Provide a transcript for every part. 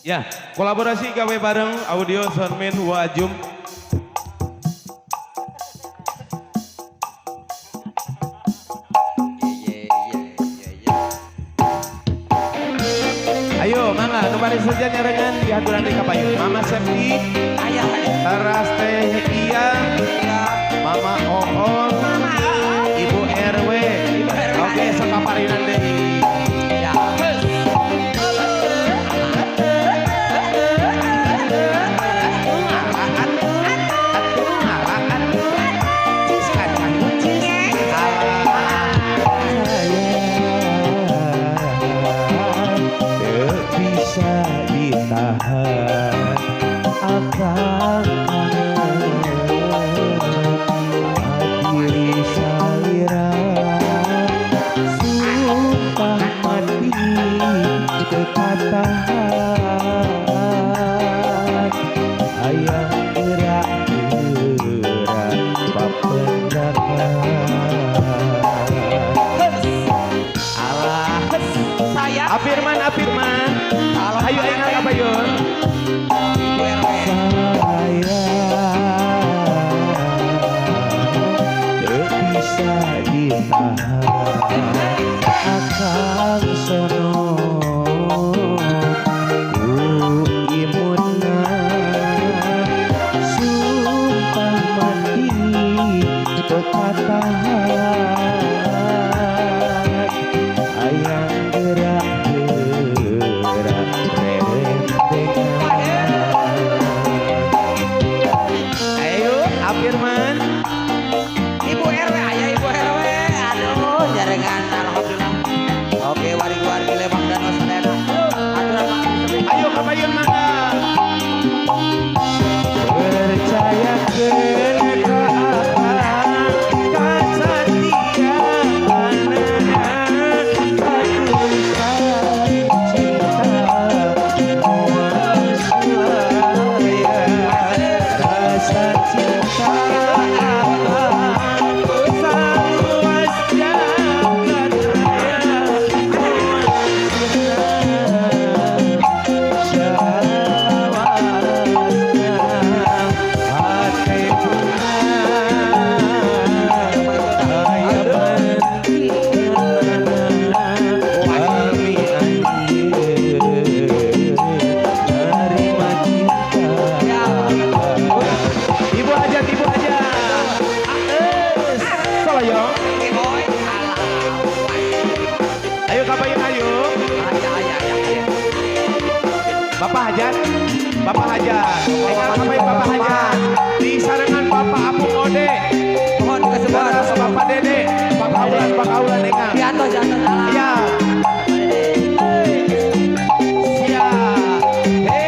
Ya, kolaborasi gawe bareng audio soundman Wajum. Ayo, mangga nu bari saja nyarengan di haturan di Kapayun. Mama Septi, Ayah, Taras Teh Iya, Mama Oon, Ibu RW. Oke, sekaparinan deh. ya. Bisa ditahan akan diri salira sumpah mati kekatahan ayah gerak-gerak papendakan alah Saya Afirman ayo ingat apa yun Ibu RW. saya bisa ditahan akan sono ku imunah sumpah mati kekatahan ayang gerak-gerak rentengan. Ayo Afirman. Ibu RW, ayah Ibu RW. Aduh, jaringan alhamdulillah. Oke, wargi-wargi Lembang dan Nusa Aturan Ayo Kapayun mangga. Percaya kenekaan kesetiaan ketulusan cinta saya rasa cinta seluas jagat raya Ibu aja. Kalau yo, Boy, alah. ayo Kapayun ayo. Ayah. Bapak Hajat. Ingat Kapayun Bapak Hajat. Di sarengan Bapak Apung Ode. Mohon kesembuhan. Terus Bapak Dede. Pak Kaulan ingat. Jatuh, salah. Iya. Siap. Hei.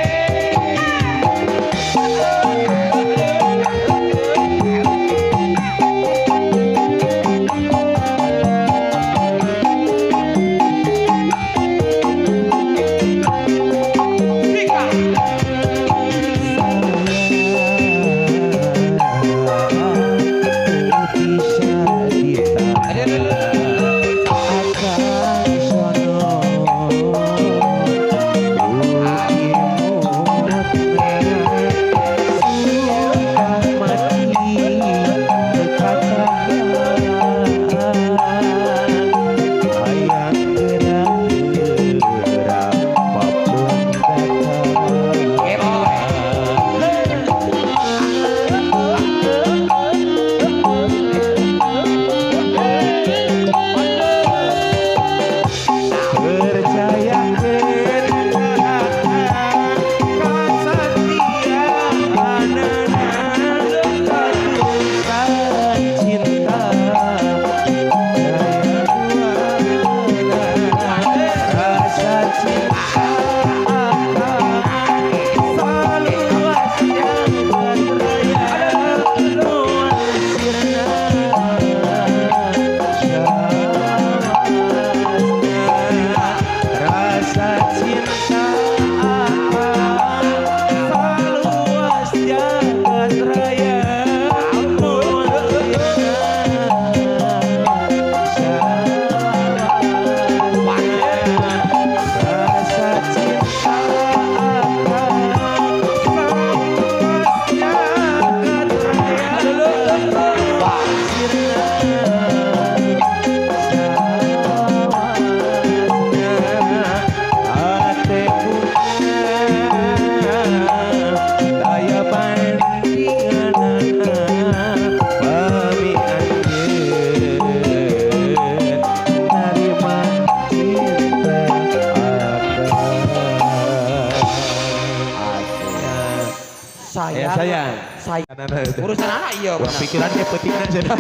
sayang. sayang. Sayang. Karena Urusan anak iya benar. pikirannya pentingnya sudah.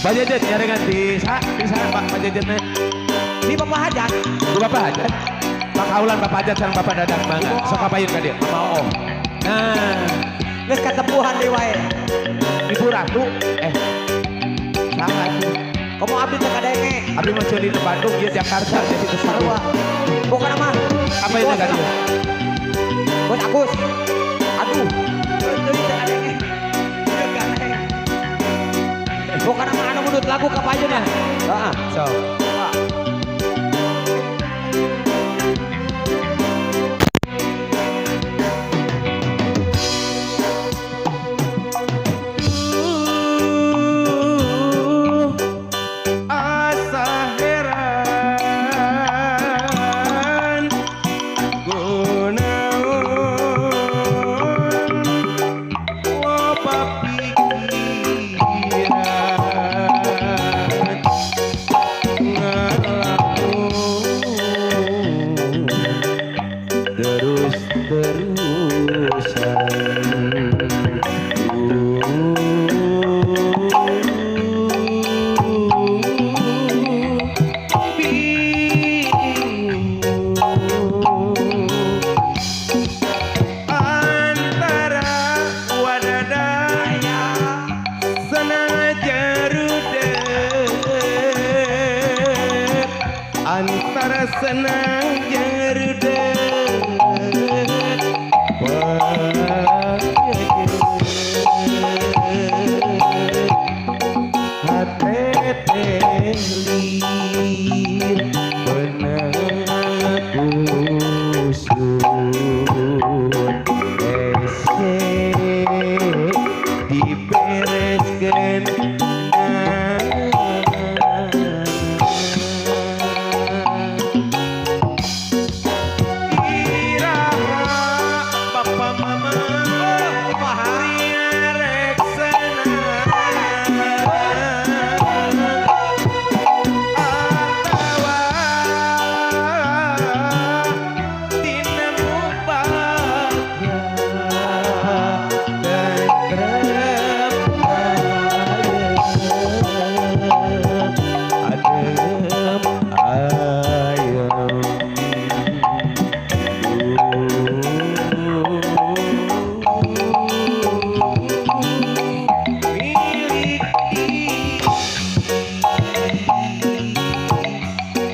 Pak Jajan nyarengan di sana Pak Jajan Di Bapak Hajat. di Bapak Hajat. Pak Kaulan Bapak Hajat sareng Bapak Dadang mangga. Sok kapayun ka dieu. Mau. Nah, Geus katepuhan deui wae. Ibu Ratu salah tuh. Komo abdi teh kadenge. Abdi mah ceuli di Bandung ieu Jakarta jadi ke Sarua. Bukan nama. Apa ini ka dieu? Bos Agus. Aduh. Deui teh kadenge. Ieu kadenge. Bukan nama anu mudut lagu ka pajeun ya. Heeh. So. Asa heran gunaon loba pikiran ngalamun antara wadadaya senajan rudet antara senajan rudet dibereskeun Papa Mama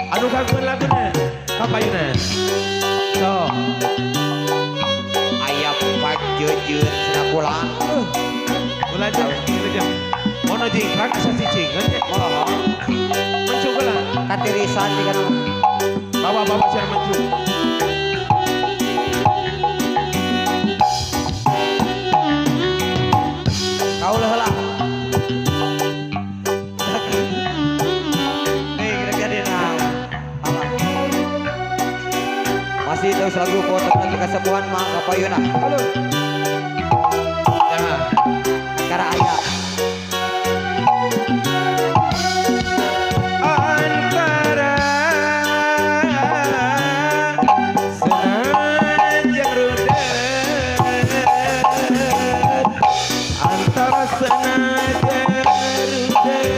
Anu kagun laguna kapayuna so Aya pajejeun cenah kula. ulah jam mono jingkrang asa cicingan ya mencung heula Katirisan di kana. bawa cer mencung Kaula heula. Nih kira-kira naon. Apa? Masih terus lagu foto lagi kesepuhan mah kapayuna. Halo. ya Kara aya. antara senajan rudet antara senajan rudet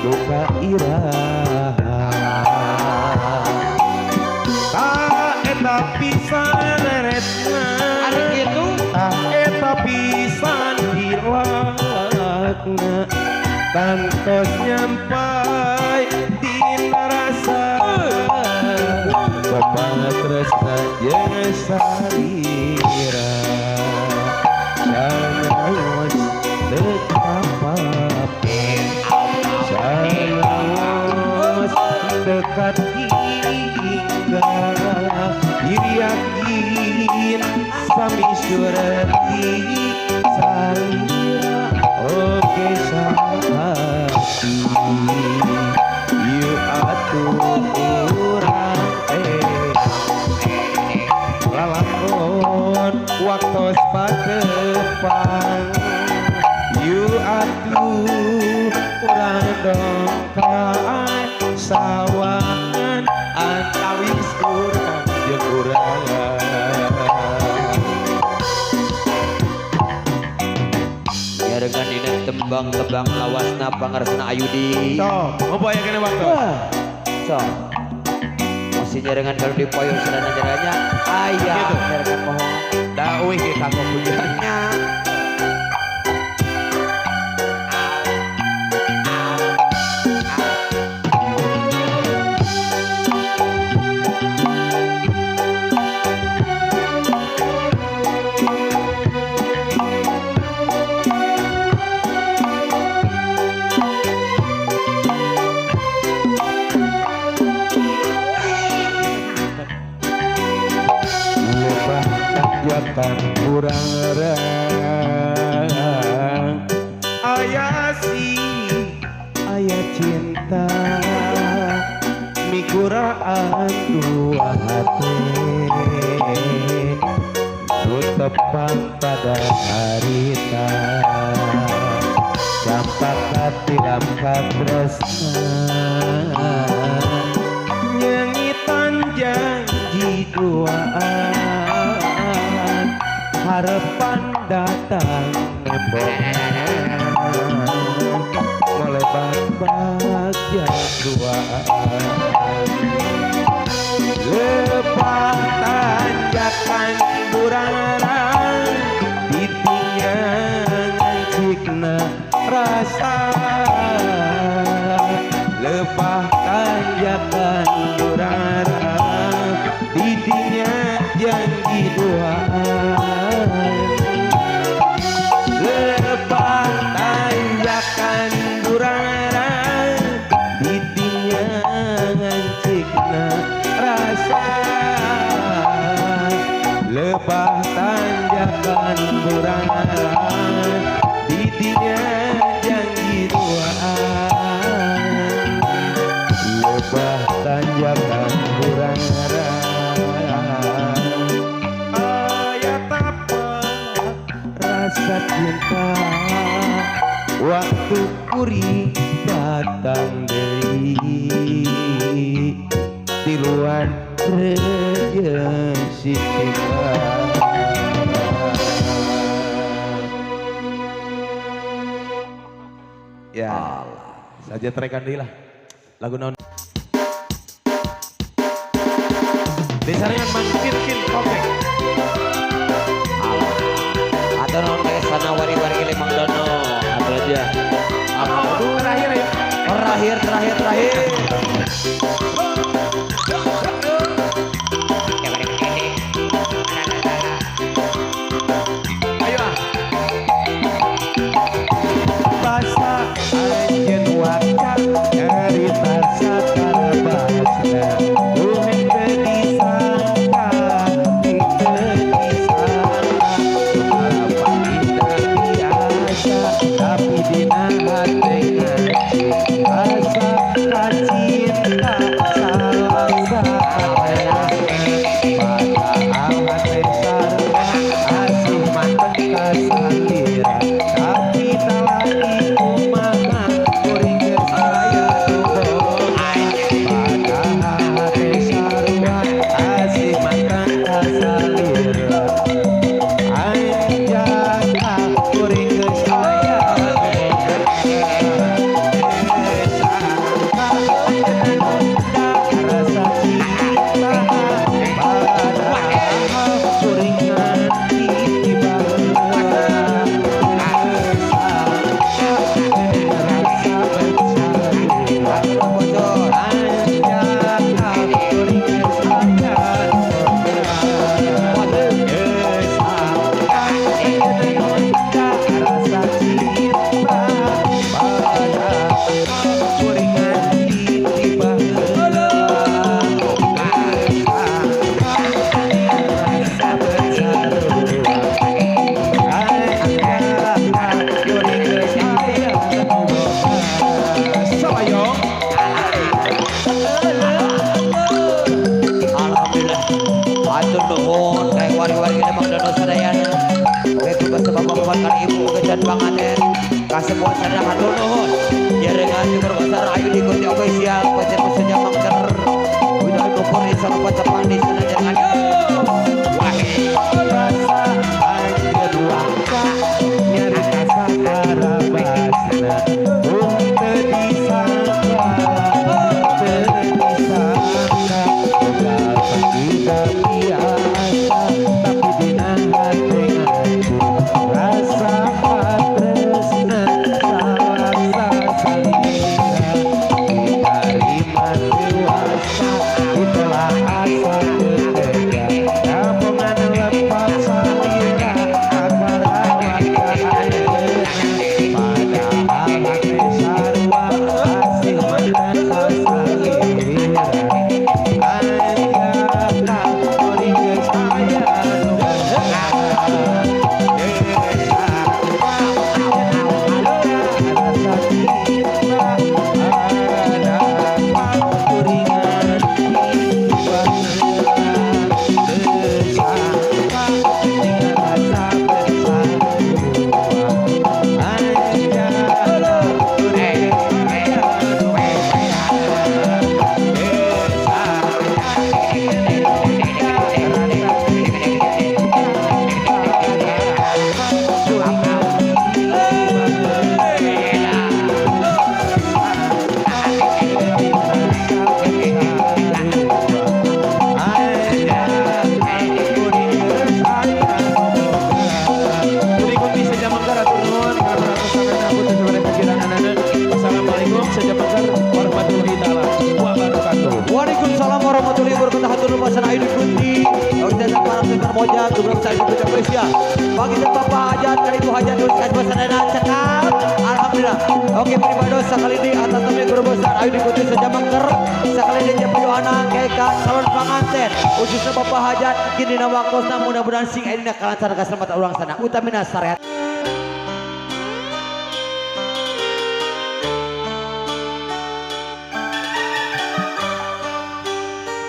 duka iraha tak eta pisan retna Ari gitu. tak eta pisan hilangna tantos nyampai dina rasa papatresna jeung salira sanaos teu kapapin sanaos dekat hingga diri yakin sami surati salira oke sahati yuk atuh urang lalakon waktos patepang yuk atuh urang dongkaan sawangan antawis urang jeung urang Nyarengan dina tembang-tembang lawasna pangaresna Ayudi. so ngoboya kene waktu So. Masih nyarengan kalau di poyong sedana jaranya aya Gitu. nyarengan mohon. da euy ge kanggo pujiannya Nya. lebah tanjakan kurang rang aya aya cinta mikuraan dua hati nu tepang pada harita campak hati lampat tresna nyengitan janji duaan harapan datang melebat bahagia duaan lepas tanjakan burarang titingnya ngancikna rasa lepas tanjakan burarang titingnya janji duaan lepas tanjakan burarang titingnya ngancikna rasa lepas tanjakan burarang titingnya janji duaan lepas tanjakan burarang ayat apa rasa cinta waktu kuri datang dari tiluan rejeng si cinta ya saja terekan deui lah lagu naon disarengan mangkir-kir kopek Atau non kayak sana wari-wari lemang dono. Apa aja? aduh terakhir ya Terakhir. ayo ah basa anjeun wakar nyarita sakala bahasa luheng teu disangka ting teu disangka harapan indah biasa tapi dina hate ngaci rasa kacinta salasa padahal hate sarua asih mantep kasalira tapi talaki kumaha kuring geus aya duboan padahal hate sarua asih mantep kasalira anjaka kuring geus aya duboan nuhunkan ibu kejan bangaten kasemua sadar hatur nuhun jaringan timur besar ayu diikuti official pacar musuhnya mangker udah nukur insya Allah cepat di sana jangan rasa anjir langka nyari kasa karabasna untuk disangka gagal tidak biasa tapi dina hati ngaku rasa tresna salasa salira diterima dewasa itulah asa berbeda tabungan lepas salira agar awak padahal hati sarwa asih mantan salira Waalaikumsalam warahmatullahi wabarakatuh. Hatur nuhun pasana ayu dikunci. Kita para senter moja beberapa saya di Indonesia. Bagi Bapak Hajat kali Ibu Hajat nulis kasih pasana cekap. Alhamdulillah. Oke pribadi sekali ini atas nama guru besar ayu dikunci saja mangker. Sekali ini jadi doana kekan calon pengantin. Khususnya Bapak Hajat kini nama kosna mudah-mudahan sing ayeuna kalancar keselamatan urang sana. Utamina syariat.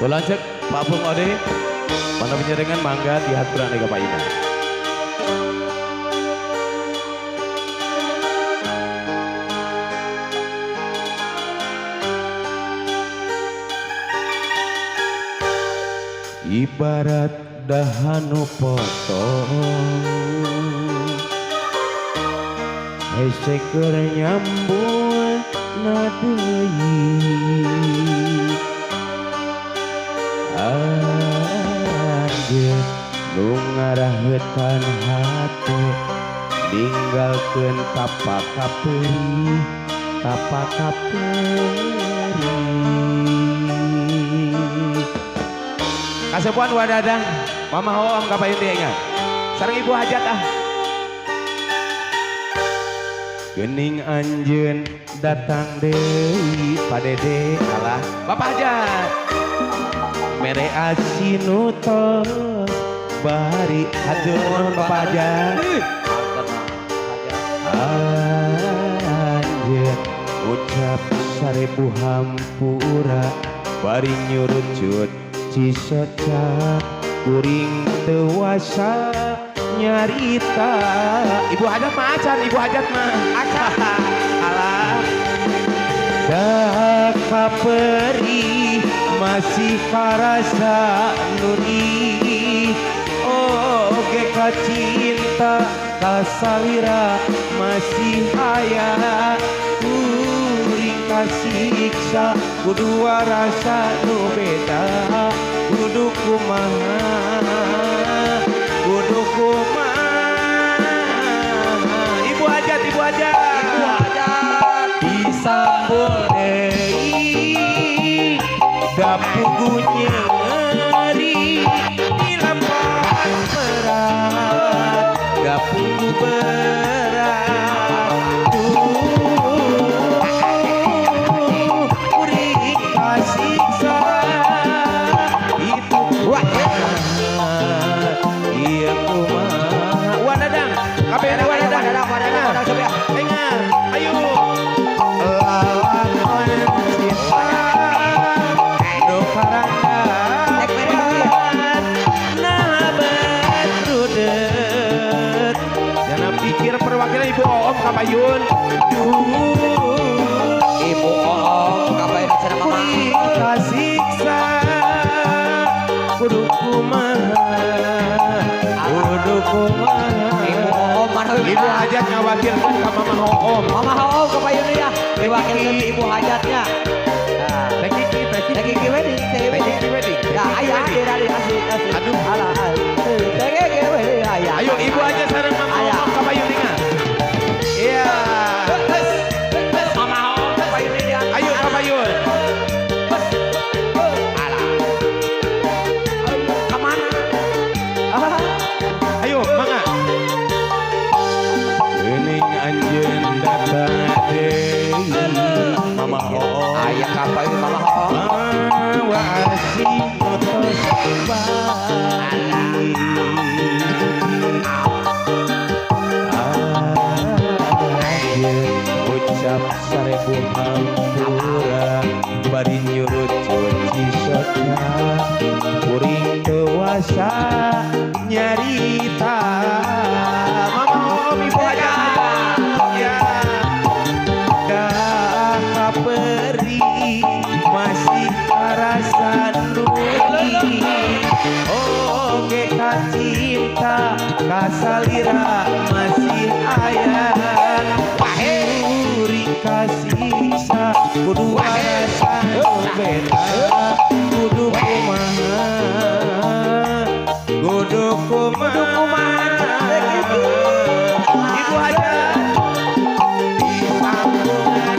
Lanjut Pak Bung Ode mana penjaringan mangga di haturan Ega Pak Ina. Ibarat dahanu potong hese keur nyambut na deui anjeun nu ngarahetan hate ninggalkeun tapak kaperi kasepuan wadadang mama hoam kapain dia ingat sareng Ibu Hajat geuning anjeun datang deui padede alah Bapak Hajat mere asinu tos bari hatur nuhun Bapak Hajat anjeun ucap sarebu hampura bari nyurucut cisoca kuring tewasa nyarita Ibu Hajat mah acan Ibu Hajat mah acan alah kaperi masih karasa nuri oge kacinta kasalira masih aya kuring kasiksa kudu rasa nu beda kudu kumaha Ibu Hajat disambung deui dapugu nyeri dilepas berat dapugu berat kuring kasiksa itu iya kumaha wadadang kabeh wadadang ingat ayo lawan cinta do karanda nah bet rudet jana kira perwakilan Ibu Oom Kapayun. Ibu Oom Kapayun cenah mama. Kasiksa kudu kumaha. Ibu Oom mana Ibu hajat ngawakilkan ke Mama Oom. Mama Oom Kapayun ya. Diwakilkan ibu hajatnya. Nah, Teh Kiki. Kiki wedding. Ya ayah adik asik. Aduh. Alah. Kiki wedding ayah. Ayo Ibu aja sareng Mama Oom Kapayun ingat. Iya. Mama Oom Kapayun ini. Ayo Kapayun. Kemana? Ayo mangga. Geuning anjeun datang deui Mama Oom. Ayah Kapayun Mama Oom. Mawa asih motos bali. Anjeun ucap sarebu hampura bari nyurut cuci soca kuring tewasa nyarita. Mama Oom Ibu aja ya dah kaperi masih karasa nuli oge kacinta kasalira masih ayah pahuri kasisa kudu rasa beda kudu kumaha Ibu aja di sambungan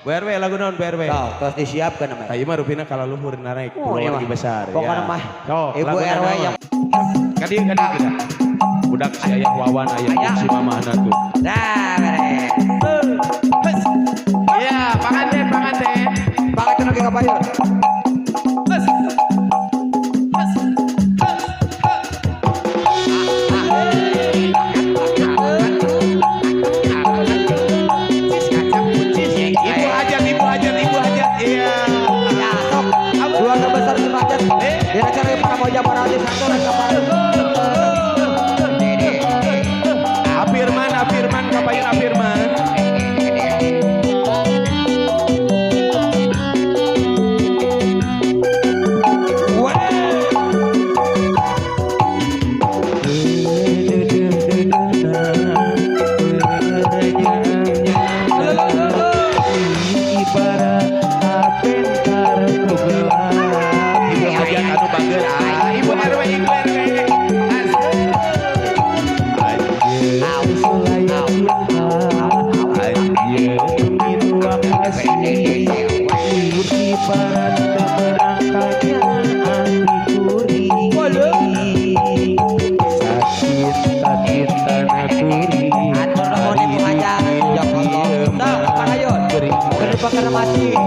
BRW lagu naon BRW? Sok, tos disiapkan namanya. Ayo mah rupina kalau luhur naik iya keluarga mah. besar. Pokoknya mah. Sok, Ibu lagu RW naon? yang Kadi kita. Budak si ayah Wawan ayah si mama anak tuh. dah beres. Iya, panganten. Pakai lagi Kapayun. Ibu hajat. Iya. Ya, sok. Keluarga besar Derajat. Di acara para moja para artis satu Kapayun. Afirman Kapayun Afirman. masih.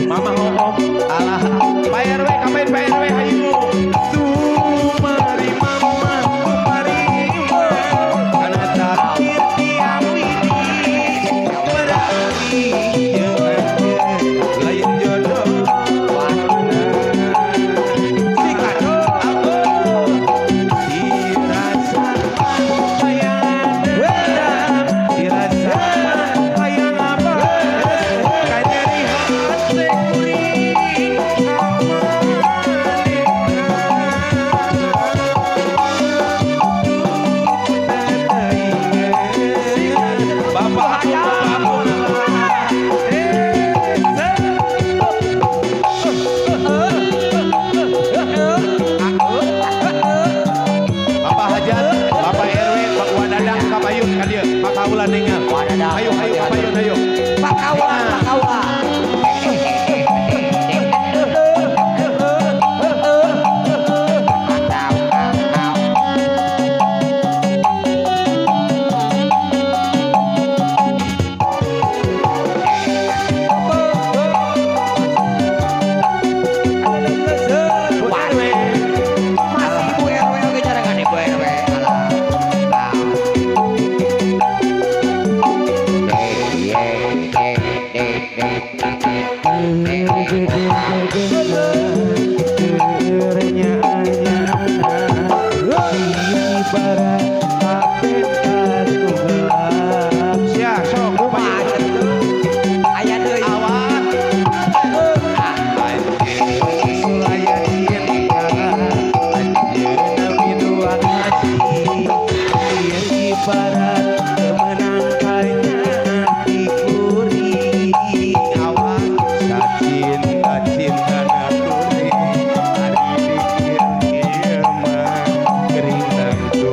Mama ngomong alah Pak RW kapan Pak RW ayo sumari mama sumari karena takdir tiang widi berarti lain jodoh si kado aku dirasa sayang dirasa sayang apa kan dari hati Bapak Bapak Hajat, Bapak RW, Pak Wadadang, Kak Bayun, kan dia, Pak Kaulan ningal. Ayo, ayo, Kak Bayun, ayo. Pak Kaula, Pak Kaula. Bu RW, Masih Ibu RW oke jarangan Ibu RW. sia, sok, Bu Bayun. Aya deui. Awas. Ibarat kemenangannya hati kuring awas sacin kacin kana kuring hari dikir kieu mah gering tentu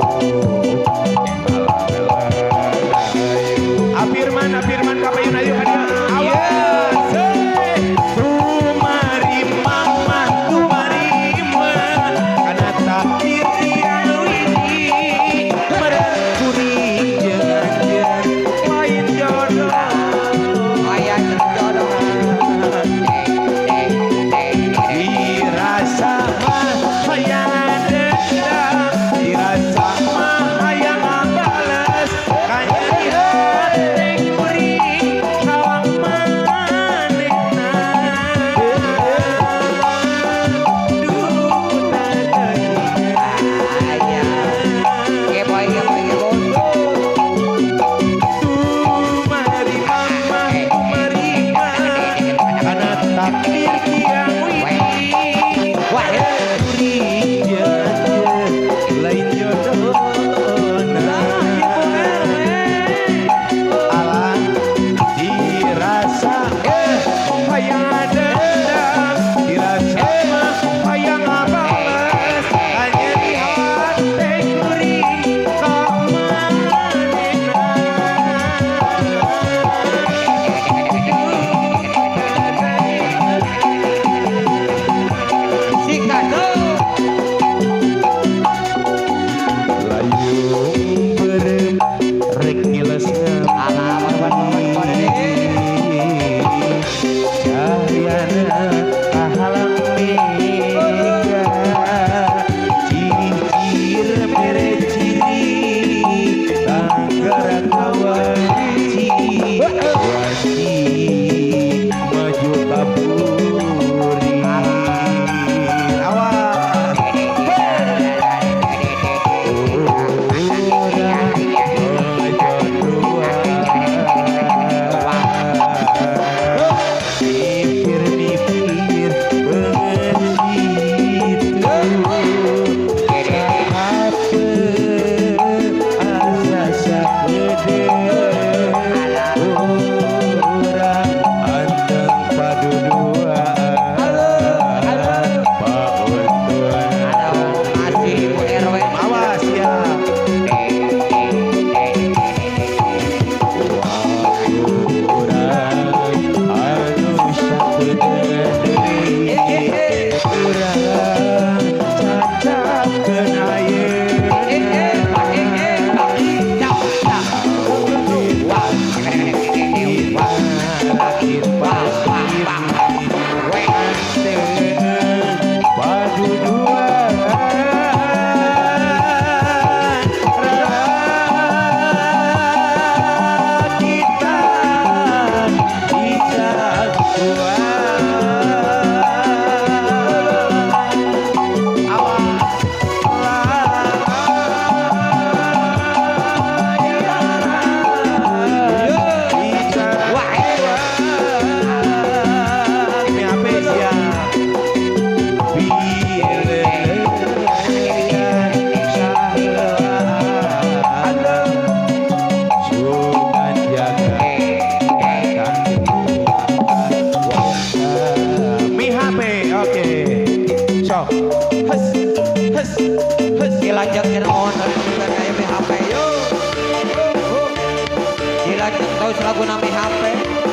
tahu selagu nama HP.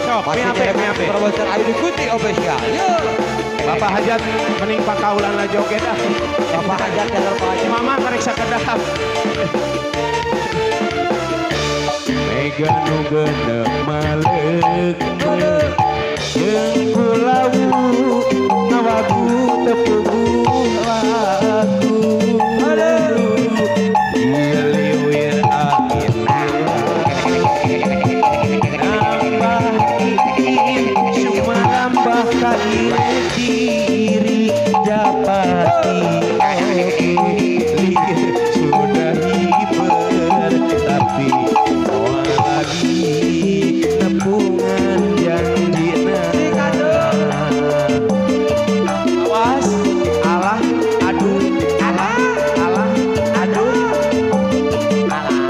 Sok, Masih miape, jalan miape. Supervisor Ayu Ikuti official. Yo. Bapak hajat menimpa kaulan lah joget ah. Bapak hajat channel Pak Hajat. Mama karek sakedap. Mega nu geuneuh maleuk jeung kulawu ngawagu tepugu lagu. Liwir angin nambah sumambah ka diri japati sudah hiper tapi moal lagi nepungan janjina. Awas alah aduh alah alah aduh alah.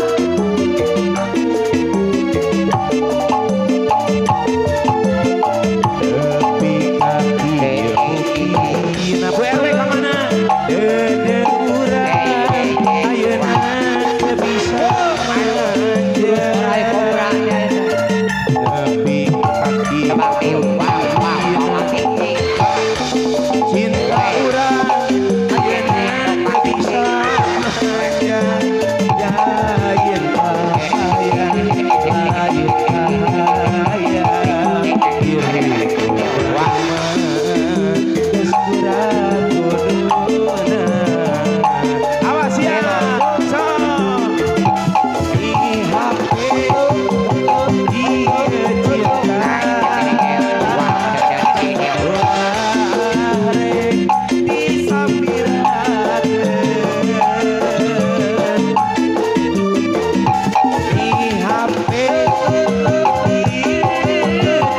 Tepi kaki mungkin Bu RW ke mana? Dede urang ayeuna teu bisa manja. Tepi kaki cinta urang ayeuna teu bisa manja. Jayen bahaya lain bahaya diri urang geus kurang kuduna. Awas ya, sok di HP dia cinta warek disampirakeun di HP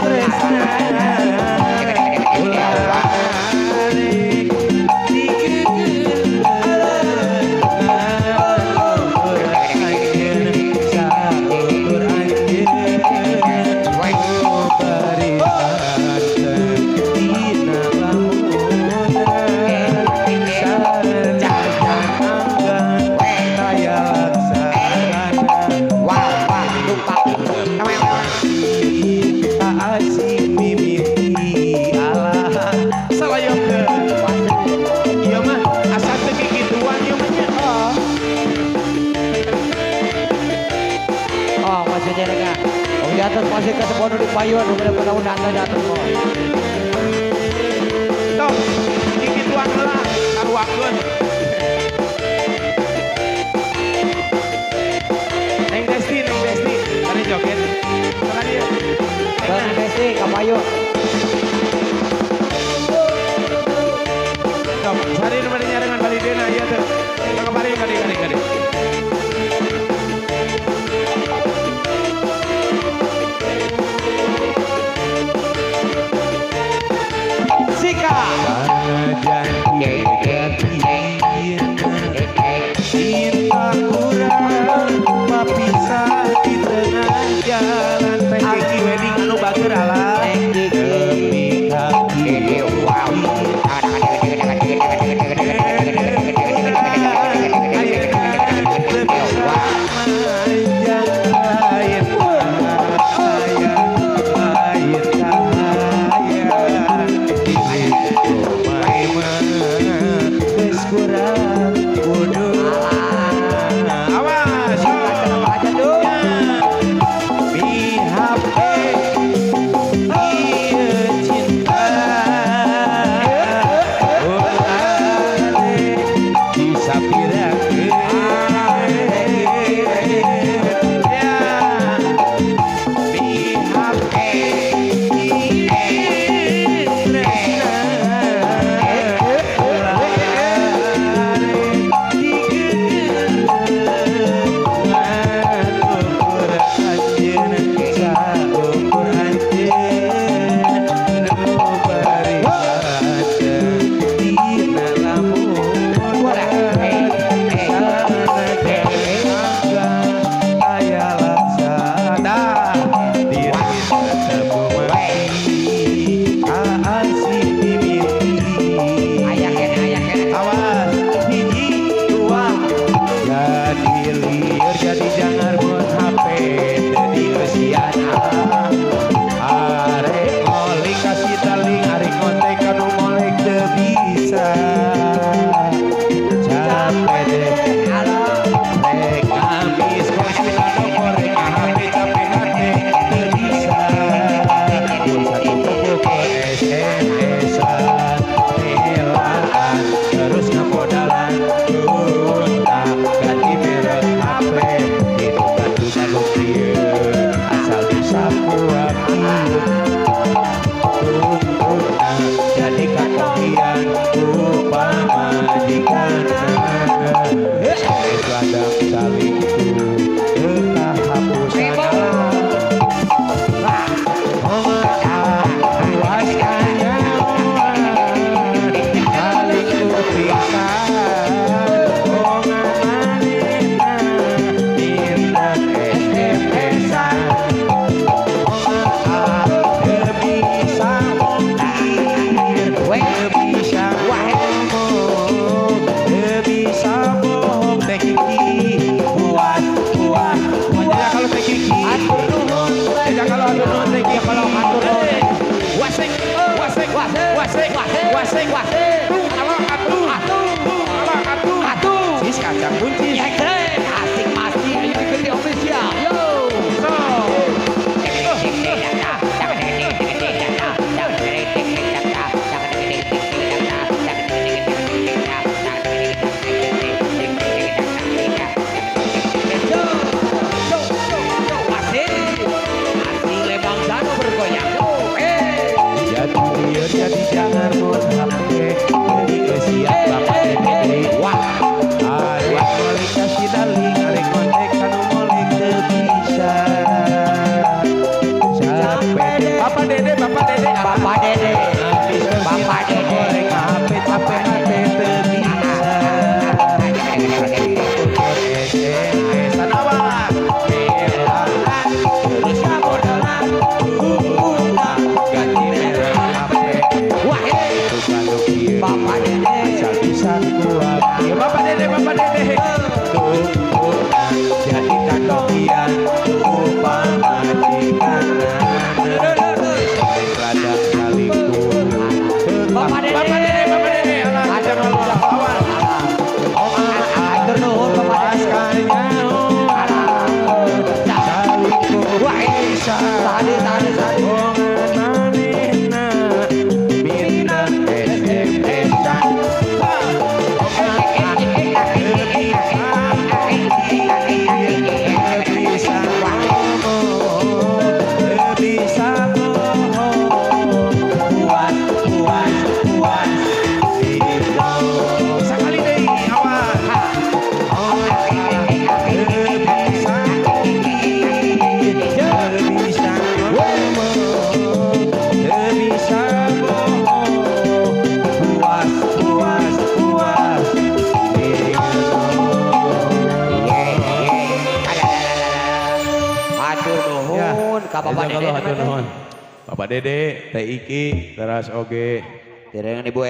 tresna warek digeugeun anjeun saukur anjeun bari banten dina lamunan sanajan anggan kaya laksana asing mimiti alah salayongkeun. Ieu mah asa teu kikituan ieu mah nya. Oh, masih jalan. Oh, di atas masih ke sebuah duduk payuan, udah pada undang di atas kok. Tok, kikituan heula karuakeun. Neng Desti, tadi joget. Silakan dia. Bang Desi, kapayu. Tok, sari nu bari nyarengan bari deuna ieu teh. Ka bari kadi. Sika. Cinta kurang mapisah di tengah jalan. Pengki wedding anu bager alah. Tepi kaki jadi jangan buat HP jadi kesian. ladang salingku kehapuskan kacang kunci. Asik masih ayo diikuti official. Yo. Jadi jangan munafik, jadi siap bapak gede. Wah, adik molek kasih daling, adik kontek kanu molek bisa. Capek, bapak dede, bapak dede, Bapak Dede. Bapak Dede. molek capek, capek hati bisa. Sanawa, belahan, terus modalan, ganti merek HP. Bapak Dede. Asal bisa kuat. Ya bapak dede, bapak dede. Tuh, jadi kandokian, upah majikan. Ladang salingku. Bapak Dede. Bapak dede, bapak dede. Alah, jangan lupa lawan. Atur nuhun Bapak Dede. Salingku bisa. Tadi. Bapak Dede. Bapak Dede, Teh Iki, teras oge. Tidak dengan Ibu